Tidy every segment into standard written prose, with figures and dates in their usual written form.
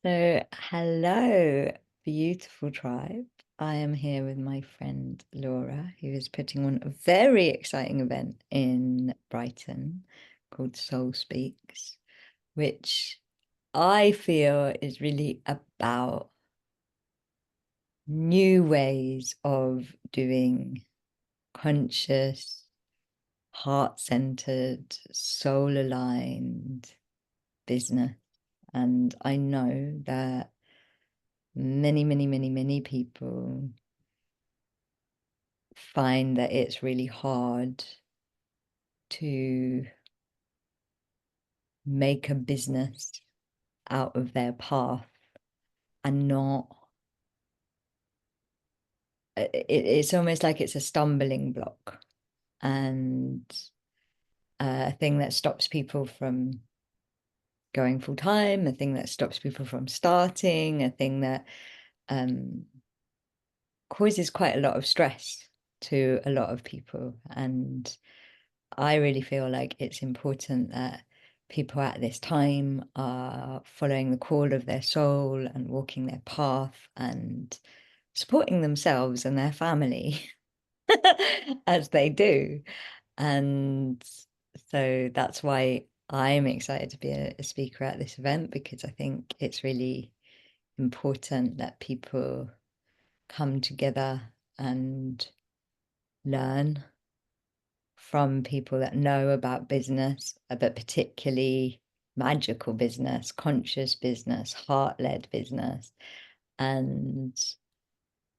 So, hello, beautiful tribe. I am here with my friend Laura, who is putting on a very exciting event in Brighton called Soul Speaks, which I feel is really about new ways of doing conscious, heart-centered, soul-aligned business. And I know that many people find that it's really hard to make a business out of their path and not it's almost like it's a stumbling block and a thing that stops people from going full time, a thing that stops people from starting, a thing that causes quite a lot of stress to a lot of people. And I really feel like it's important that people at this time are following the call of their soul and walking their path and supporting themselves and their family as they do. And so that's why I'm excited to be a speaker at this event, because I think it's really important that people come together and learn from people that know about business, but particularly magical business, conscious business, heart-led business, and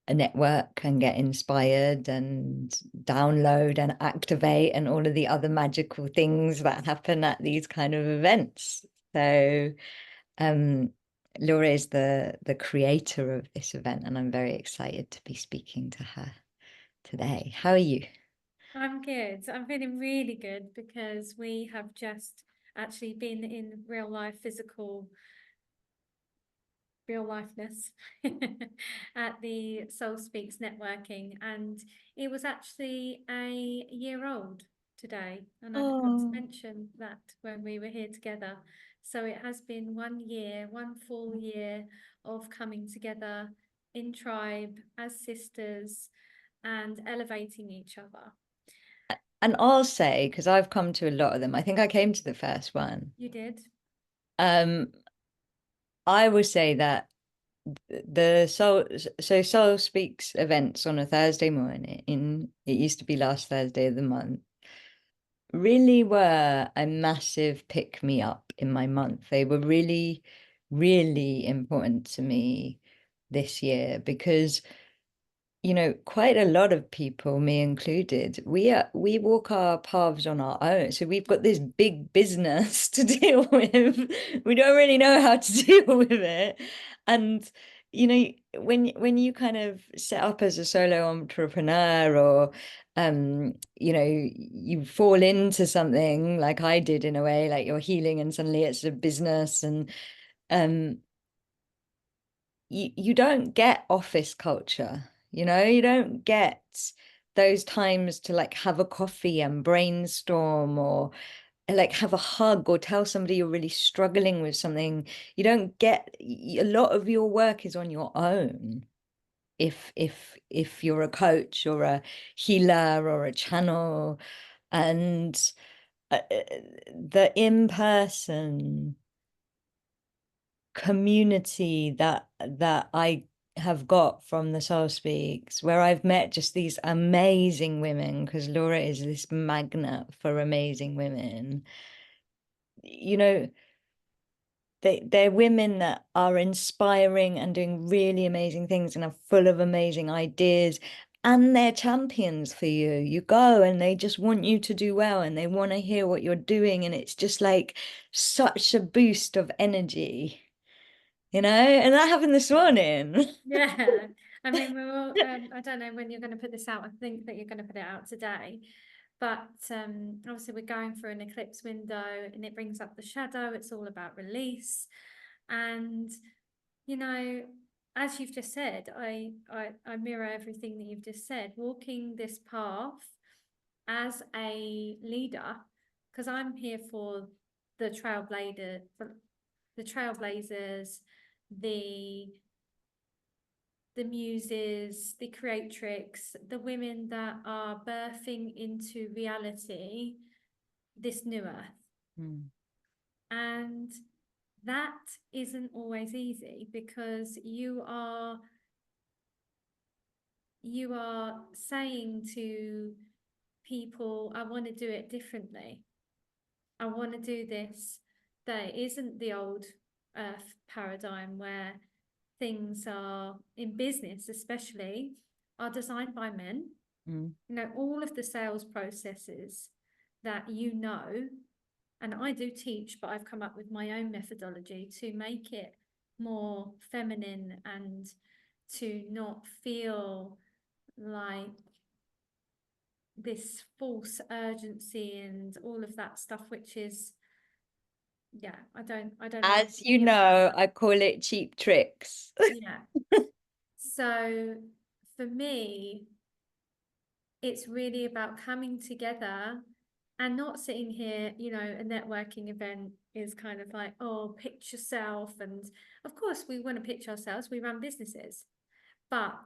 a network and get inspired and download and activate and all of the other magical things that happen at these kind of events. So Laura is the creator of this event, and I'm very excited to be speaking to her today. How are you? I'm good. I'm feeling really good because we have just actually been in real lifeness at the Soul Speaks networking, and it was actually a year old today. And I forgot to Oh. mention that when we were here together. So it has been 1 year, one full year of coming together in tribe as sisters and elevating each other. And I'll say, because I've come to a lot of them, I think I came to the first one. You did? Um, I would say that the Soul Speaks events on a Thursday morning, it used to be last Thursday of the month, really were a massive pick me up in my month. They were really important to me this year because quite a lot of people, me included, we walk our paths on our own. So we've got this big business to deal with. We don't really know how to deal with it. And when you kind of set up as a solo entrepreneur, or you fall into something like I did, in a way, like you're healing and suddenly it's a business, and um you don't get office culture, you don't get those times to like have a coffee and brainstorm, or like have a hug, or tell somebody you're really struggling with something. You don't get A lot of your work is on your own if you're a coach or a healer or a channel. And the in-person community that I have got from the Soul Speaks, where I've met just these amazing women, because Laura is this magnet for amazing women. You know, they're women that are inspiring and doing really amazing things and are full of amazing ideas. And they're champions for you. You go and they just want you to do well, and they want to hear what you're doing. And it's just like such a boost of energy. And that happened this morning. Yeah. I mean, we're all, I don't know when you're going to put this out. I think that you're going to put it out today. But obviously, we're going through an eclipse window and it brings up the shadow. It's all about release. And, you know, as you've just said, I mirror everything that you've just said. Walking this path as a leader, because I'm here for the trailblazer, the trailblazers, the muses, the creatrix, the women that are birthing into reality this new earth. And that isn't always easy, because you are saying to people, I want to do it differently. I want to do this. That isn't the old earth paradigm where things are, in business especially, are designed by men. You know, all of the sales processes that and I do teach, but I've come up with my own methodology to make it more feminine and to not feel like this false urgency and all of that stuff, which is, yeah, I don't As you know, I call it cheap tricks. Yeah. So for me, it's really about coming together and not sitting here, you know, a networking event is kind of like, oh, pitch yourself. And of course, we want to pitch ourselves, we run businesses, but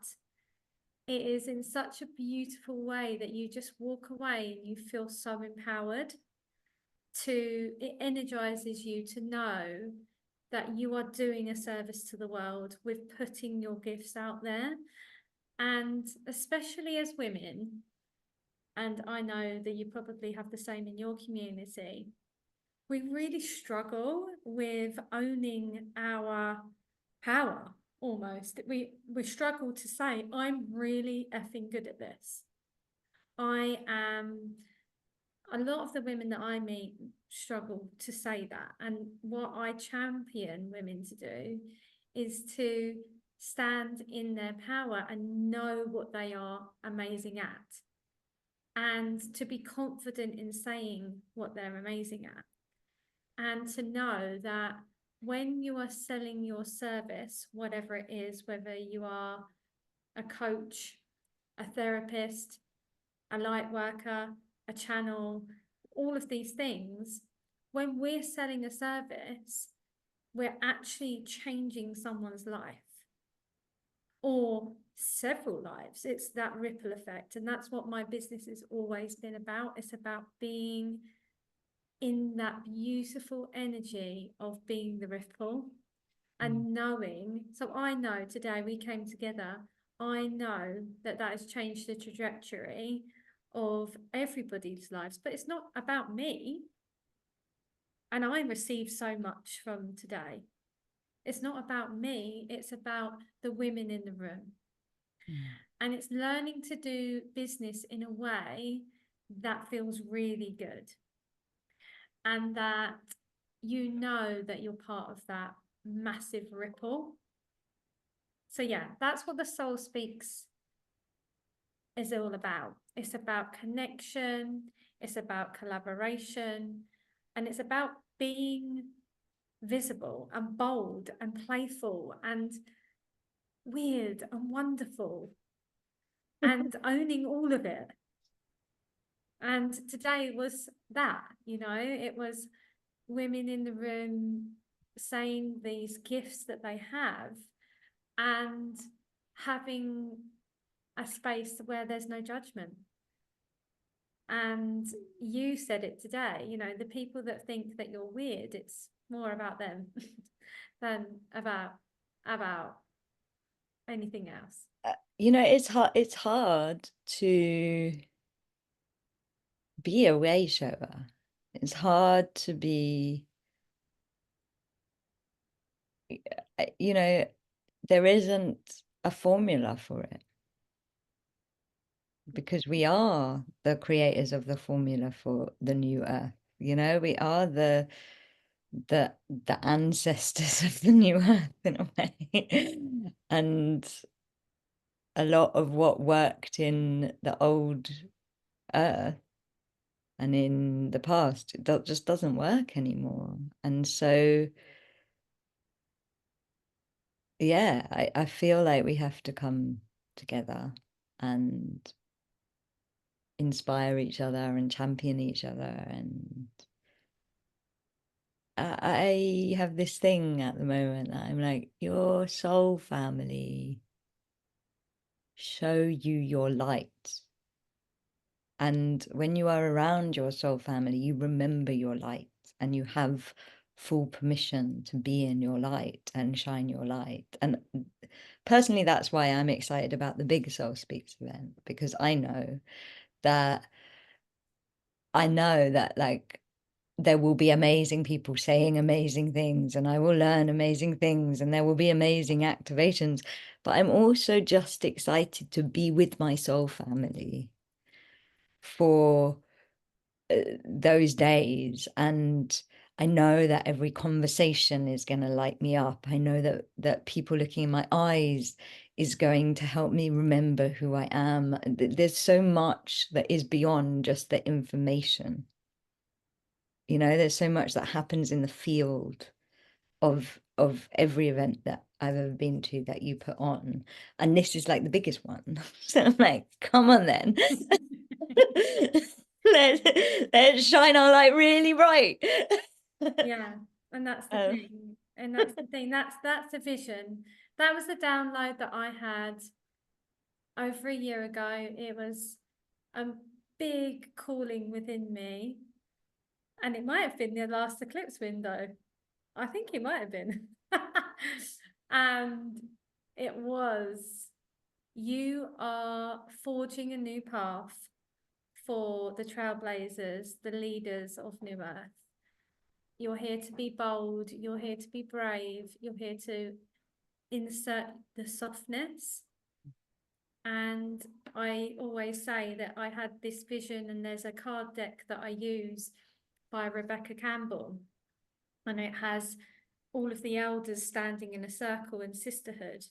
it is in such a beautiful way that you just walk away and you feel so empowered. It energizes you to know that you are doing a service to the world with putting your gifts out there. And especially as women, and I know that you probably have the same in your community, we really struggle with owning our power almost. We struggle to say, I'm really effing good at this. I am. A lot of the women that I meet struggle to say that. And what I champion women to do is to stand in their power and know what they are amazing at, and to be confident in saying what they're amazing at, and to know that when you are selling your service, whatever it is, whether you are a coach, a therapist, a light worker, a channel, all of these things, when we're selling a service, we're actually changing someone's life, or several lives. It's that ripple effect. And that's what my business has always been about. It's about being in that beautiful energy of being the ripple and knowing. So I know today we came together, I know that that has changed the trajectory of everybody's lives, but it's not about me. And I received so much from today. It's not about me, it's about the women in the room. And it's learning to do business in a way that feels really good. And that you know that you're part of that massive ripple. So yeah, that's what the Soul Speaks is all about. It's about connection, it's about collaboration, and it's about being visible and bold and playful and weird and wonderful and owning all of it. And today was that, you know, it was women in the room saying these gifts that they have and having a space where there's no judgment. And you said it today, you know, the people that think that you're weird, it's more about them than about anything else. You know, it's hard to be a way shower. It's hard to be, you know, there isn't a formula for it, because we are the creators of the formula for the new earth. You know, we are the ancestors of the new earth in a way. And a lot of what worked in the old earth and in the past, that just doesn't work anymore. And so yeah, I feel like we have to come together and inspire each other and champion each other. And I have this thing at the moment that I'm like, your soul family show you your light. And when you are around your soul family, you remember your light and you have full permission to be in your light and shine your light. And personally, that's why I'm excited about the Big Soul Speaks event, because I know that like there will be amazing people saying amazing things, and I will learn amazing things, and there will be amazing activations. But I'm also just excited to be with my soul family for those days. And I know that every conversation is going to light me up. I know that people looking in my eyes is going to help me remember who I am. There's so much that is beyond just the information. You know, there's so much that happens in the field of every event that I've ever been to that you put on. And this is like the biggest one. So I'm like, come on then. let's shine our light really bright. Yeah, and that's the thing. And that's the thing. That's the vision. That was the download that I had over a year ago. It was a big calling within me. And it might have been the last eclipse window. I think it might have been. And it was, you are forging a new path for the trailblazers, the leaders of New Earth. You're here to be bold, you're here to be brave, you're here to insert the softness. And I always say that I had this vision, and there's a card deck that I use by Rebecca Campbell, and it has all of the elders standing in a circle in sisterhood.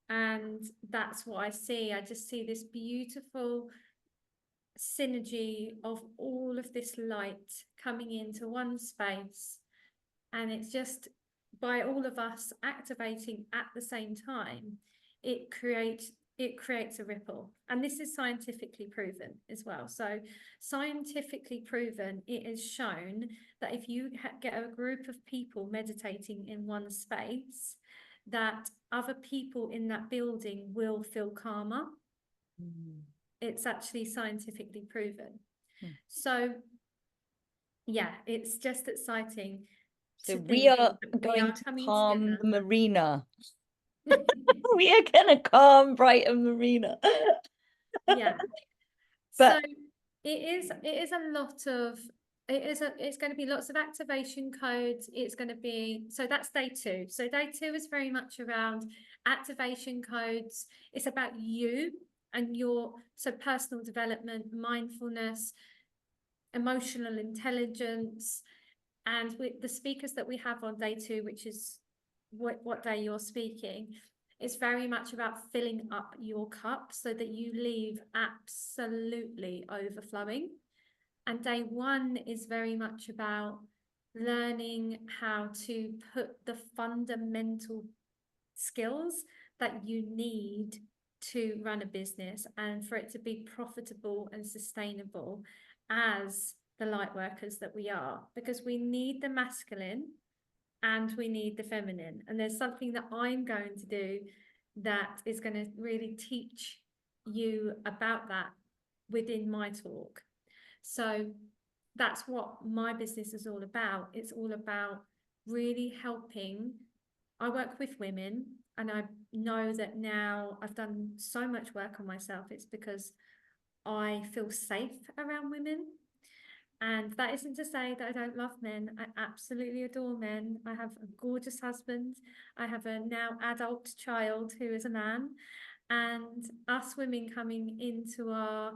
And that's what I see. I just see this beautiful synergy of all of this light coming into one space. And it's just by all of us activating at the same time, it creates a ripple. And this is scientifically proven as well. So scientifically proven, it is shown that if you get a group of people meditating in one space, that other people in that building will feel calmer. It's actually scientifically proven. So yeah, it's just exciting. So we are going to calm the marina. We are going to calm Brighton Marina. Yeah. But so it is a lot of, it's going to be lots of activation codes. It's going to be, so that's day 2. So day 2 is very much around activation codes. It's about you and your, so personal development, mindfulness, emotional intelligence. And with the speakers that we have on day 2, which is what day you're speaking, it's very much about filling up your cup so that you leave absolutely overflowing. And day 1 is very much about learning how to put the fundamental skills that you need to run a business and for it to be profitable and sustainable as the light workers that we are, because we need the masculine and we need the feminine. And there's something that I'm going to do that is going to really teach you about that within my talk. So that's what my business is all about. It's all about really helping. I work with women, and I know that now I've done so much work on myself. It's because I feel safe around women. And that isn't to say that I don't love men. I absolutely adore men. I have a gorgeous husband. I have a now adult child who is a man. And us women coming into our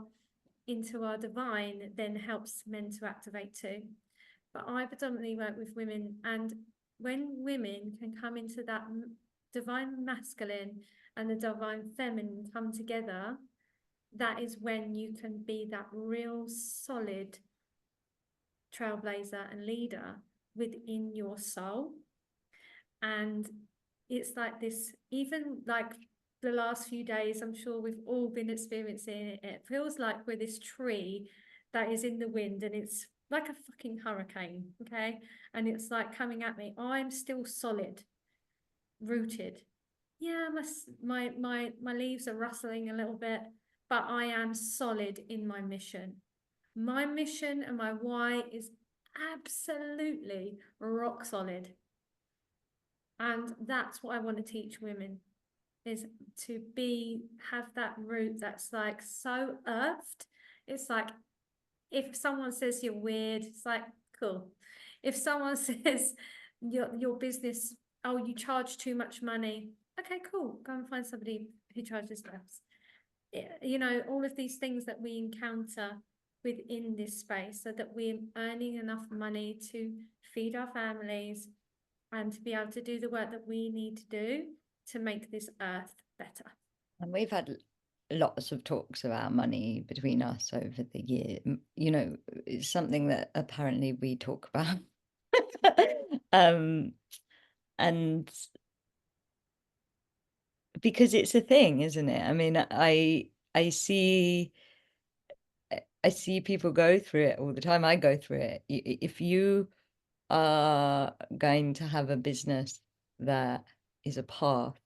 divine then helps men to activate too. But I predominantly work with women, and when women can come into that divine masculine and the divine feminine come together, that is when you can be that real solid trailblazer and leader within your soul. And it's like this, even like the last few days, I'm sure we've all been experiencing it. It feels like we're this tree that is in the wind and it's like a fucking hurricane, okay? And it's like coming at me. I'm still solid, rooted. Yeah, my leaves are rustling a little bit, but I am solid in my mission. My mission and my why is absolutely rock solid. And that's what I want to teach women, is to have that root that's like so earthed. It's like, if someone says you're weird, it's like, cool. If someone says your business, oh, you charge too much money, okay, cool. Go and find somebody who charges less. You know, all of these things that we encounter within this space, so that we're earning enough money to feed our families and to be able to do the work that we need to do to make this earth better. And we've had lots of talks about money between us over the year. You know, it's something that apparently we talk about. And because it's a thing, isn't it? I mean, I see people go through it all the time. I go through it. If you are going to have a business that is a path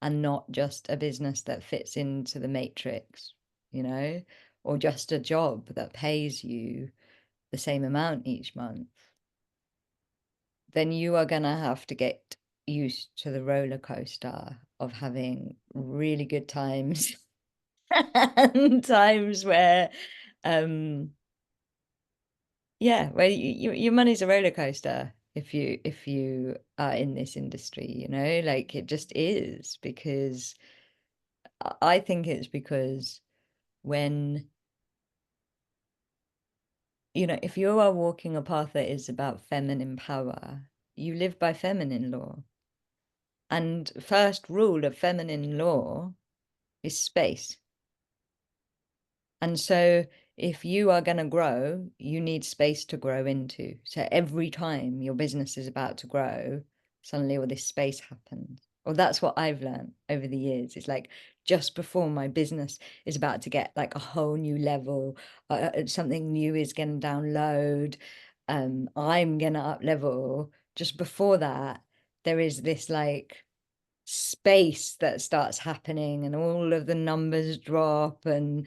and not just a business that fits into the matrix, you know, or just a job that pays you the same amount each month, then you are going to have to get used to the roller coaster of having really good times and times where yeah, well, your money's a roller coaster if you are in this industry, you know, like it just is. Because I think it's because when, you know, if you are walking a path that is about feminine power, you live by feminine law. And first rule of feminine law is space. And so if you are going to grow, you need space to grow into. So every time your business is about to grow, suddenly all this space happens. Well, that's what I've learned over the years. It's like just before my business is about to get like a whole new level, something new is going to download, I'm going to up level. Just before that, there is this like space that starts happening, and all of the numbers drop, and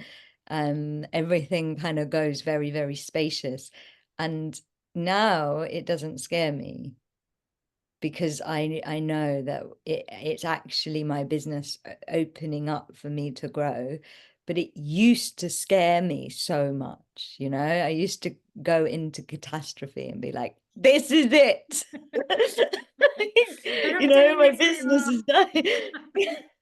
everything kind of goes very, very spacious. And now it doesn't scare me, because I know that it's actually my business opening up for me to grow. But it used to scare me so much, you know. I used to go into catastrophe and be like, this is it. You know, my business is dying.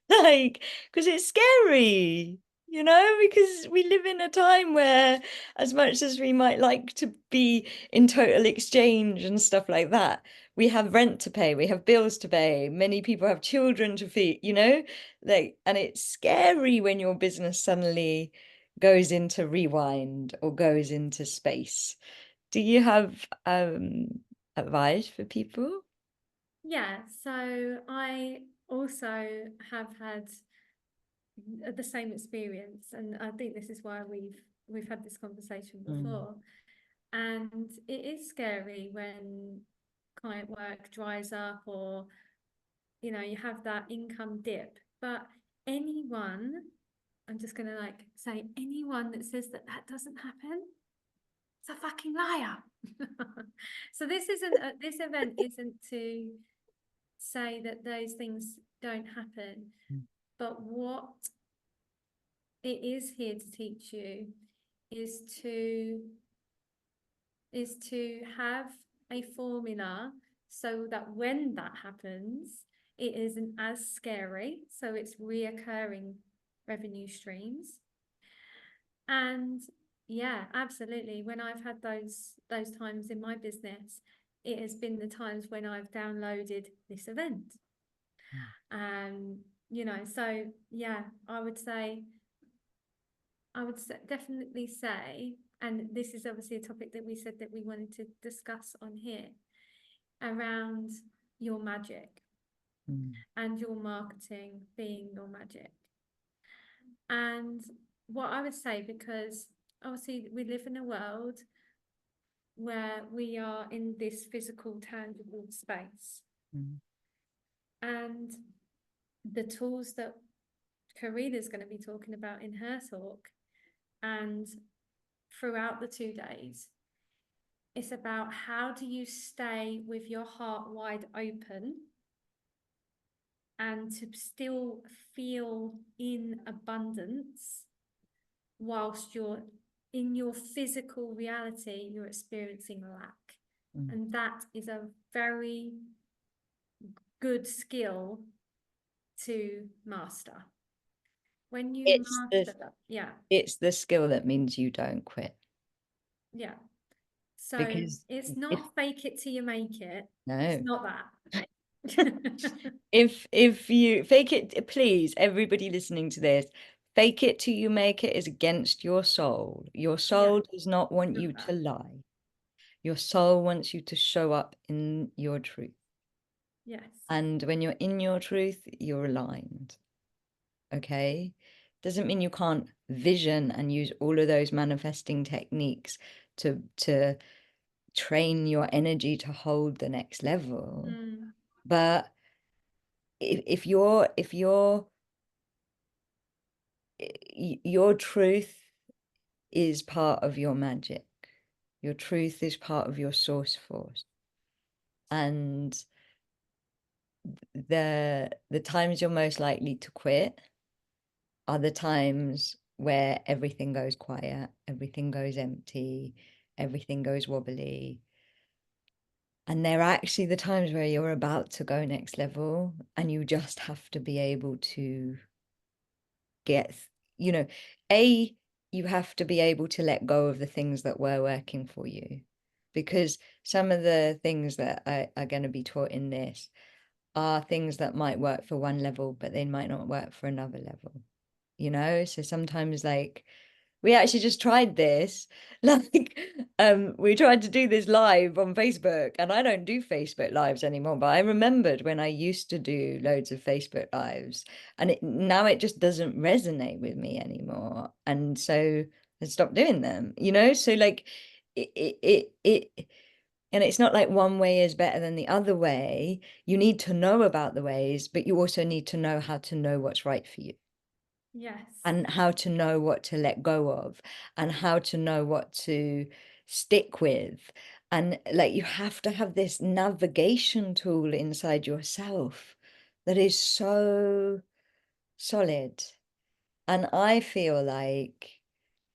Like, because it's scary, you know, because we live in a time where, as much as we might like to be in total exchange and stuff like that, we have rent to pay, we have bills to pay, many people have children to feed, you know, like, and it's scary when your business suddenly goes into rewind or goes into space. Do you have advice for people? Yeah, so I also have had the same experience, and I think this is why we've had this conversation before. And it is scary when client work dries up, or you know, you have that income dip. But anyone, I'm just gonna like say, anyone that says that that doesn't happen, it's a fucking liar. So this isn't this event isn't to say that those things don't happen, but what it is here to teach you is to have a formula so that when that happens, it isn't as scary. So it's reoccurring revenue streams. And yeah, absolutely. When I've had those times in my business, it has been the times when I've downloaded this event. You know, so yeah, I would definitely say, and this is obviously a topic that we said that we wanted to discuss on here, around your magic and your marketing being your magic. And what I would say, because obviously we live in a world where we are in this physical, tangible space. Mm. And the tools that Karina's going to be talking about in her talk and throughout the 2 days, it's about how do you stay with your heart wide open and to still feel in abundance whilst you're in your physical reality, you're experiencing lack. Mm. And that is a very good skill to master. When you It's master that, it's the skill that means you don't quit. yeah. So Because it's if not fake it till you make it. It's no, not that. if you fake it, please, everybody listening to this, fake it till you make it is against your soul. Your soul does not want you to lie. Your soul wants you to show up in your truth. Yes. And when you're in your truth, you're aligned. Okay? Doesn't mean you can't vision and use all of those manifesting techniques to train your energy to hold the next level. But if your truth is part of your magic, your truth is part of your source force, and the times you're most likely to quit are the times where everything goes quiet, everything goes empty, everything goes wobbly. And they're actually the times where you're about to go next level, and you just have to be able to get, you have to be able to let go of the things that were working for you, because some of the things that are going to be taught in this are things that might work for one level, but they might not work for another level, so sometimes, like, we actually just tried this, like, we tried to do this live on Facebook, and I don't do Facebook lives anymore, but I remembered when I used to do loads of Facebook lives, and now it just doesn't resonate with me anymore, and so I stopped doing them, so, like, and it's not like one way is better than the other way. You need to know about the ways, but you also need to know how to know what's right for you. Yes. And how to know what to let go of, and how to know what to stick with. And, like, you have to have this navigation tool inside yourself that is so solid. And I feel like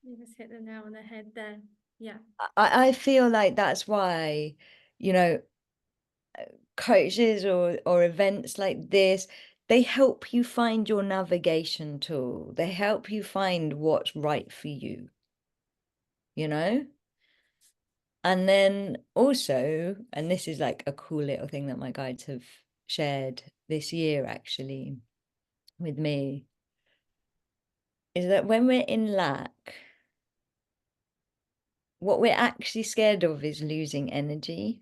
You just hit the nail on the head there. Yeah. I feel like that's why, coaches or events like this, they help you find your navigation tool. They help you find what's right for you, And then also, and this is like a cool little thing that my guides have shared this year actually with me, is that when we're in lack, what we're actually scared of is losing energy.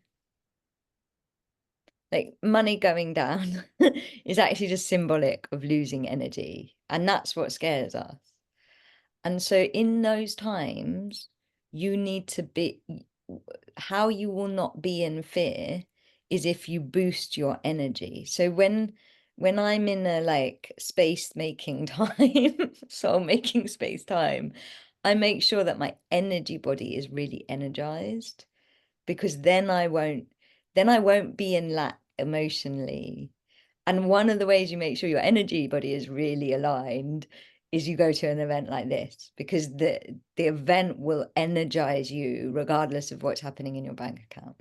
Like, money going down is actually just symbolic of losing energy. And that's what scares us. And so in those times, you need to be, how you will not be in fear is if you boost your energy. So when I'm in a, like, space making time, soul making space time, I make sure that my energy body is really energized, because then I won't be in lack emotionally. And one of the ways you make sure your energy body is really aligned is you go to an event like this, because the event will energize you regardless of what's happening in your bank account.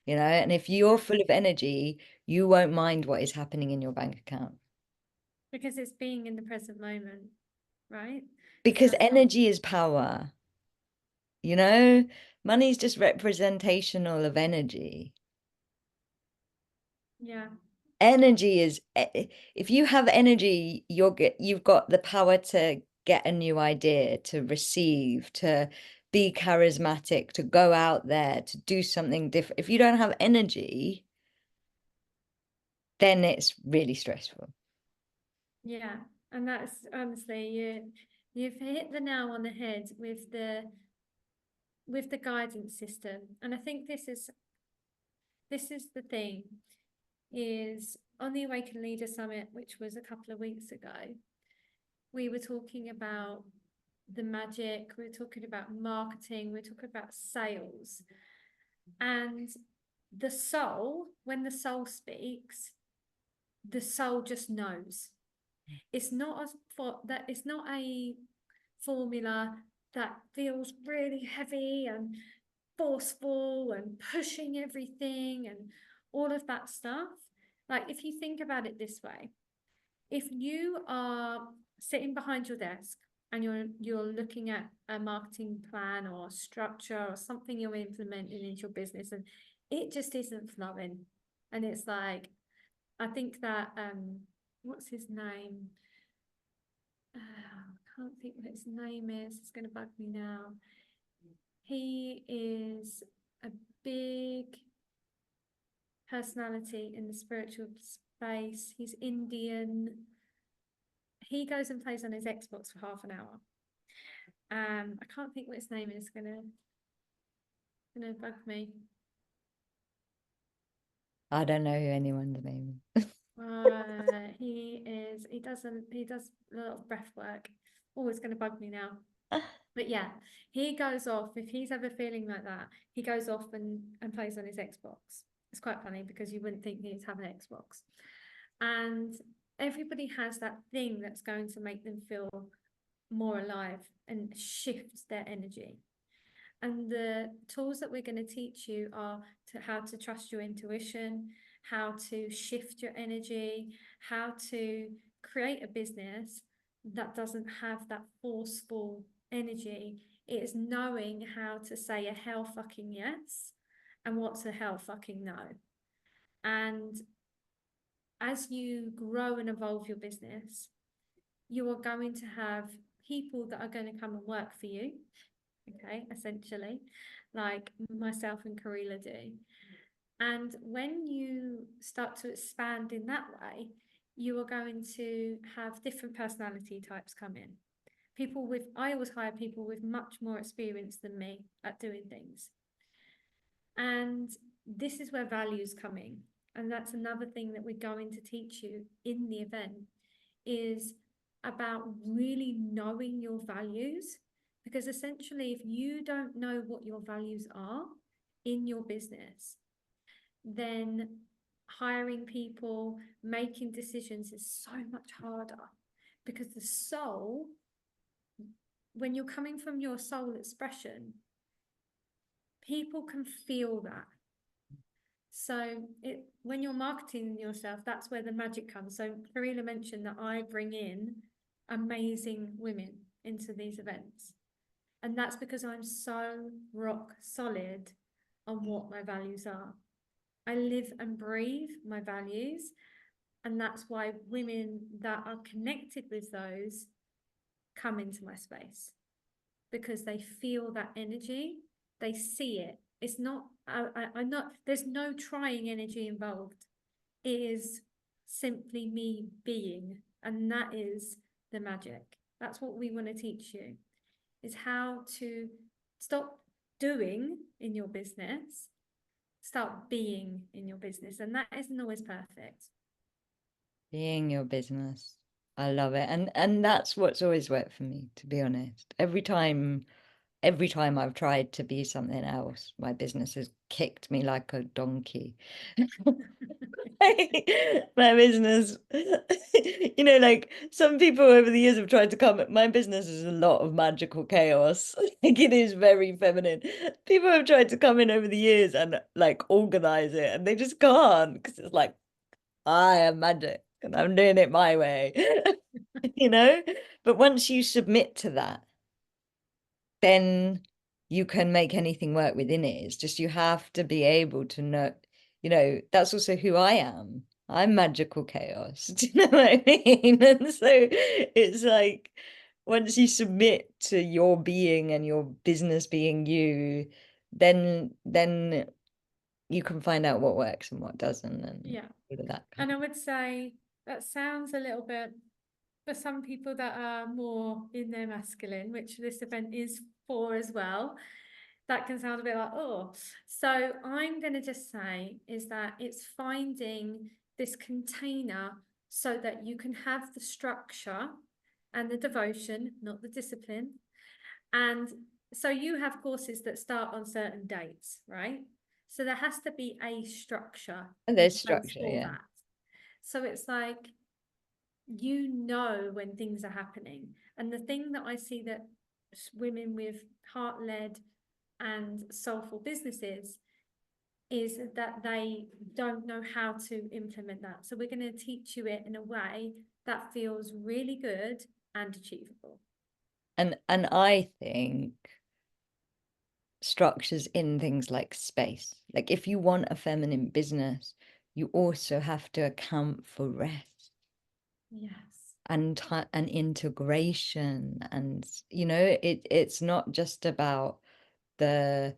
And if you're full of energy, you won't mind what is happening in your bank account. Because it's being in the present moment, right? Because So, energy is power. Money is just representational of energy. yeah. Energy is, if you have energy, you've got the power to get a new idea, to receive, to be charismatic, to go out there, to do something different. If you don't have energy, then it's really stressful. Yeah. And that's honestly, you've hit the nail on the head with the with the guidance system, and I think this is the thing, is on the Awaken Leader Summit, which was a couple of weeks ago, we were talking about the magic, we were talking about marketing, we were talking about sales. And the soul, when the soul speaks, the soul just knows. It's not it's not a formula that feels really heavy and forceful and pushing everything and all of that stuff. Like, if you think about it this way, if you are sitting behind your desk and you're looking at a marketing plan or structure or something you're implementing into your business, and it just isn't flowing, and it's like, I think that what's his name? I can't think what his name is. It's going to bug me now. He is a big personality in the spiritual space. He's Indian. He goes and plays on his Xbox for half an hour. I can't think what his name is. Gonna bug me. I don't know who anyone's name is. He does a lot of breath work. Always going to bug me now. But yeah, he goes off, if he's ever feeling like that, he goes off and plays on his Xbox. It's quite funny because you wouldn't think he'd have an Xbox. And everybody has that thing that's going to make them feel more alive and shift their energy. And the tools that we're going to teach you are how to trust your intuition, how to shift your energy, how to create a business that doesn't have that forceful energy. It is knowing how to say a hell fucking yes and what's a hell fucking no. And as you grow and evolve your business, you are going to have people that are going to come and work for you, okay, essentially, like myself and Karila do. And when you start to expand in that way, you are going to have different personality types come in. I always hire people with much more experience than me at doing things. And this is where values come in. And that's another thing that we're going to teach you in the event, is about really knowing your values. Because essentially, if you don't know what your values are in your business, then hiring people, making decisions is so much harder. Because the soul, when you're coming from your soul expression, people can feel that. So when you're marketing yourself, that's where the magic comes. So Karila mentioned that I bring in amazing women into these events. And that's because I'm so rock solid on what my values are. I live and breathe my values. And that's why women that are connected with those come into my space, because they feel that energy, they see it. It's not, I'm not, there's no trying energy involved. It is simply me being, and that is the magic. That's what we want to teach you, is how to stop doing in your business, start being in your business. And that isn't always perfect. Being your business. I love it. And that's what's always worked for me, to be honest. Every time I've tried to be something else, my business has kicked me like a donkey. My business, like some people over the years have tried to come. My business is a lot of magical chaos. Like, it is very feminine. People have tried to come in over the years and like organize it, and they just can't, because it's like, I am magic and I'm doing it my way. But once you submit to that, then you can make anything work within it. It's just, you have to be able to know, that's also who I am. I'm magical chaos. Do you know what I mean? And so it's like, once you submit to your being and your business being you, then you can find out what works and what doesn't, and Yeah. all of that. And I would say that sounds a little bit, for some people that are more in their masculine, which this event is for as well, that can sound a bit like, oh. So I'm going to just say is that it's finding this container so that you can have the structure and the devotion, not the discipline. And so you have courses that start on certain dates, right? So there has to be a structure And in there's place structure, for yeah. that. So it's like, you know when things are happening. And the thing that I see that women with heart-led and soulful businesses is that they don't know how to implement that. So we're going to teach you it in a way that feels really good and achievable. And I think structures in things like space. Like if you want a feminine business, you also have to account for rest Yes. and and integration, and you know, it's not just about the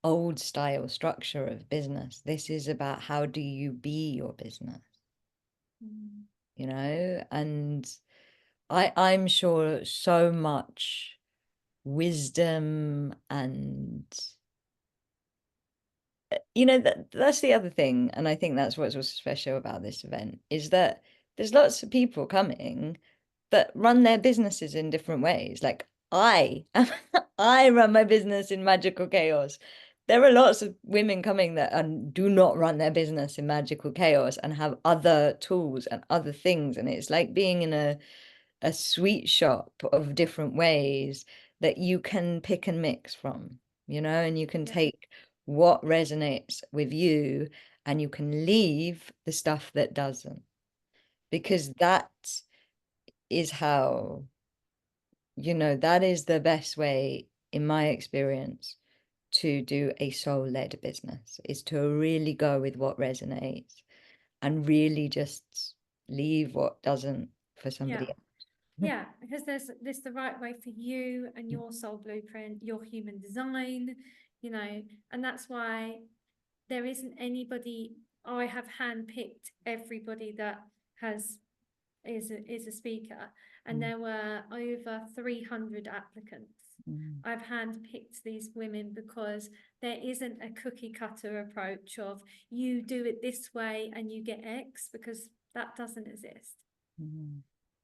old style structure of business. This is about how do you be your business, you know? And I'm sure so much wisdom and you know, that's the other thing, and I think that's what's also special about this event, is that there's lots of people coming that run their businesses in different ways. Like I I run my business in magical chaos. There are lots of women coming that do not run their business in magical chaos and have other tools and other things, and it's like being in a sweet shop of different ways that you can pick and mix from, you know, and you can Yeah. take what resonates with you and you can leave the stuff that doesn't, because that is how, you know, that is the best way, in my experience, to do a soul-led business, is to really go with what resonates and really just leave what doesn't for somebody Yeah. else. Yeah, because there's the right way for you and your soul blueprint, your human design, you know, and that's why there isn't anybody. I have handpicked everybody that is a speaker, and there were over 300 applicants. I've handpicked these women because there isn't a cookie cutter approach of you do it this way and you get X, because that doesn't exist.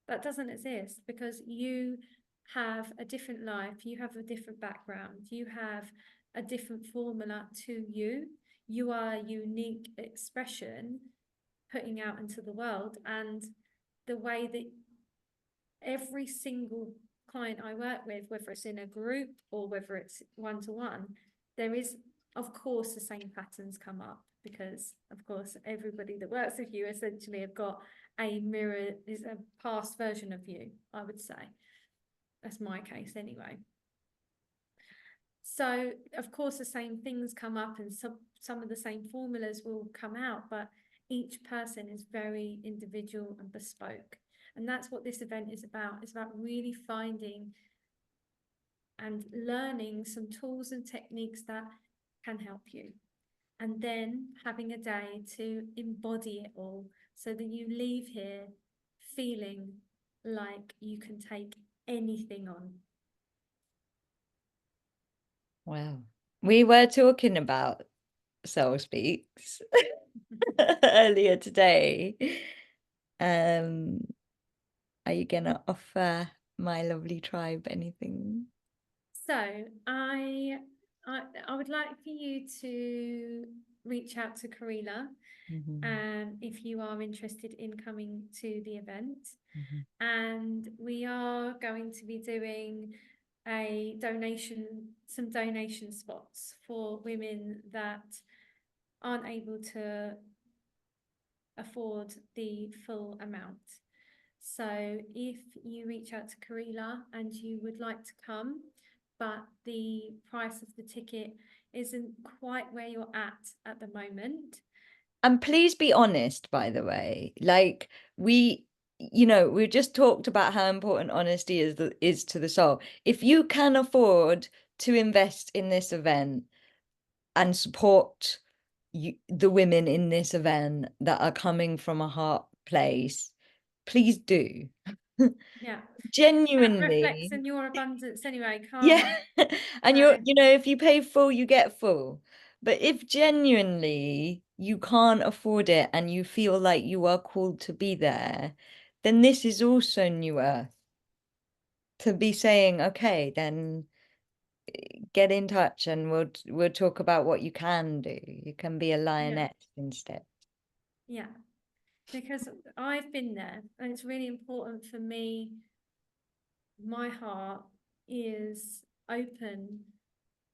That doesn't exist because you have a different life, you have a different background, you have a different formula to you. You are a unique expression putting out into the world, and the way that every single client I work with, whether it's in a group or whether it's one-to-one, there is, of course, the same patterns come up, because of course everybody that works with you essentially have got a mirror, is a past version of you, I would say. That's my case anyway. So of course the same things come up and some of the same formulas will come out, but each person is very individual and bespoke. And that's what this event is about. It's about really finding and learning some tools and techniques that can help you. And then having a day to embody it all so that you leave here feeling like you can take anything on. Wow. We were talking about Soul Speaks earlier today. Are you gonna offer my lovely tribe anything? So I would like for you to reach out to Karila if you are interested in coming to the event. And we are going to be doing some donation spots for women that aren't able to afford the full amount. So if you reach out to Karila and you would like to come, but the price of the ticket isn't quite where you're at the moment. And please be honest, by the way, like we just talked about how important honesty is to the soul. If you can afford to invest in this event and support the women in this event that are coming from a heart place, please do. Yeah. That reflects Genuinely. in your abundance anyway, Yeah. karma. And So, if you pay full, you get full. But if genuinely you can't afford it and you feel like you are called to be there, then this is also New Earth to be saying, okay, then get in touch and we'll talk about what you can do. You can be a yeah, lioness instead. yeah. Because I've been there, and it's really important for me. My heart is open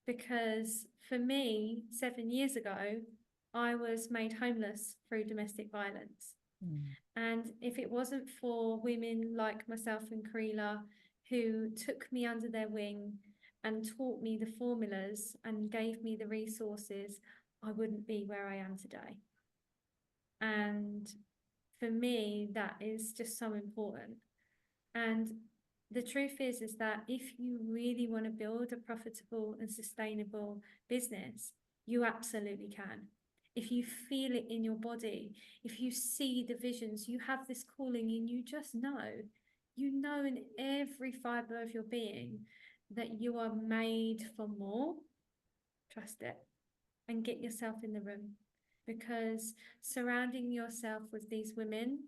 because for me, 7 years ago, I was made homeless through domestic violence. Mm. And if it wasn't for women like myself and Karila who took me under their wing and taught me the formulas and gave me the resources, I wouldn't be where I am today. And for me, that is just so important. And the truth is that if you really want to build a profitable and sustainable business, you absolutely can. If you feel it in your body, if you see the visions, you have this calling and you know in every fiber of your being that you are made for more, trust it and get yourself in the room, because surrounding yourself with these women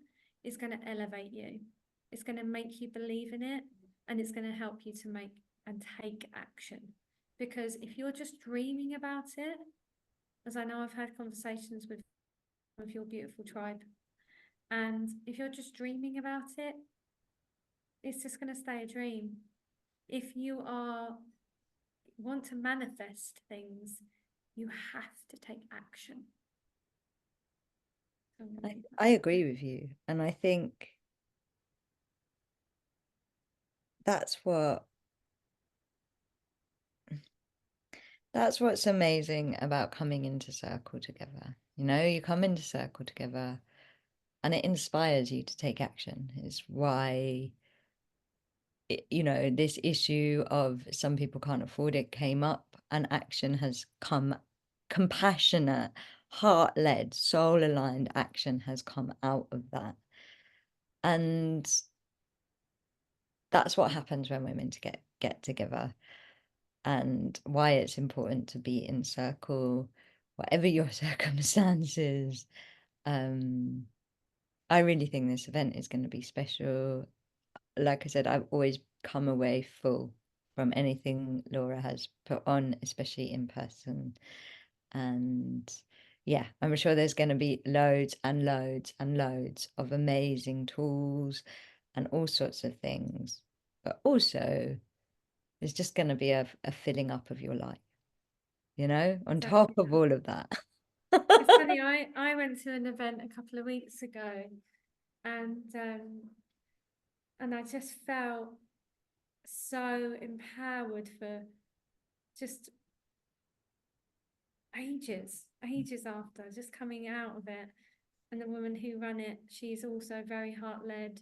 is going to elevate you. It's going to make you believe in it, and it's going to help you to make and take action. Because if you're just dreaming about it, as I know I've had conversations with your beautiful tribe, and if you're just dreaming about it, it's just going to stay a dream. If you want to manifest things, you have to take action. I agree with you. And I think that's what's amazing about coming into Circle together. You come into Circle together and it inspires you to take action. It's why, this issue of some people can't afford it came up, and action has come. Compassionate, heart-led, soul-aligned action has come out of that. And that's what happens when women get together, and why it's important to be in Circle, whatever your circumstances. I really think this event is going to be special. Like I said, I've always come away full from anything Laura has put on, especially in person. And yeah, I'm sure there's going to be loads and loads and loads of amazing tools and all sorts of things. But also, there's just going to be a filling up of your life, on top Exactly. of all of that. It's funny, I went to an event a couple of weeks ago, and I just felt so empowered for just ages after just coming out of it. And the woman who ran it, she's also very heart-led.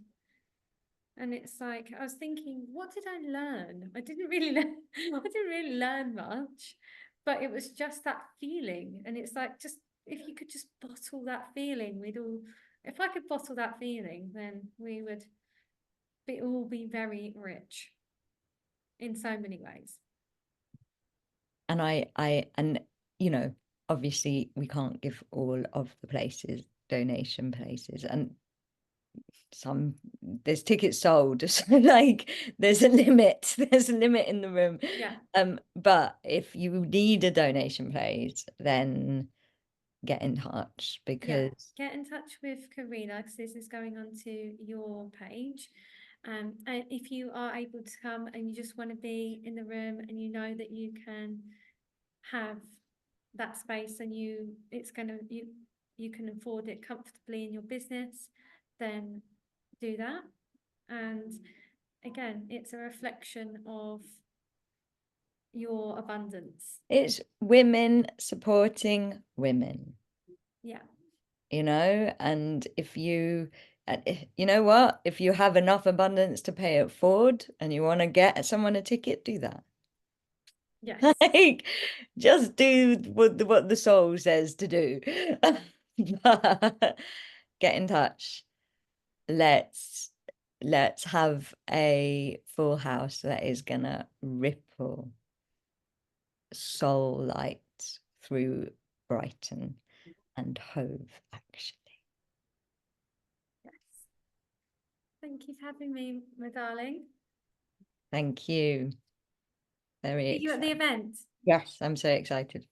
And it's like I was thinking, what did I learn? I didn't really learn, I didn't really learn much, but it was just that feeling. And it's like, just if you could just bottle that feeling, if I could bottle that feeling, then we would all be very rich in so many ways. And obviously we can't give all of the places, donation places, and there's tickets sold. So like there's a limit. There's a limit in the room. Yeah. But if you need a donation place, then get in touch, Yeah, because get in touch with Karina because this is going on to your page. And if you are able to come and you just want to be in the room and you know that you can have that space and you can afford it comfortably in your business, then do that. And again, it's a reflection of your abundance. it's women supporting women. Yeah. And if you know what, if you have enough abundance to pay it forward and you want to get someone a ticket, do that. Yes. Like, just do what the soul says to do. But get in touch. Let's let's have a full house that is gonna ripple soul light through Brighton and Hove, actually. Yes. Thank you for having me, my darling. Thank you. Very See you at the excited. event. Yes, I'm so excited.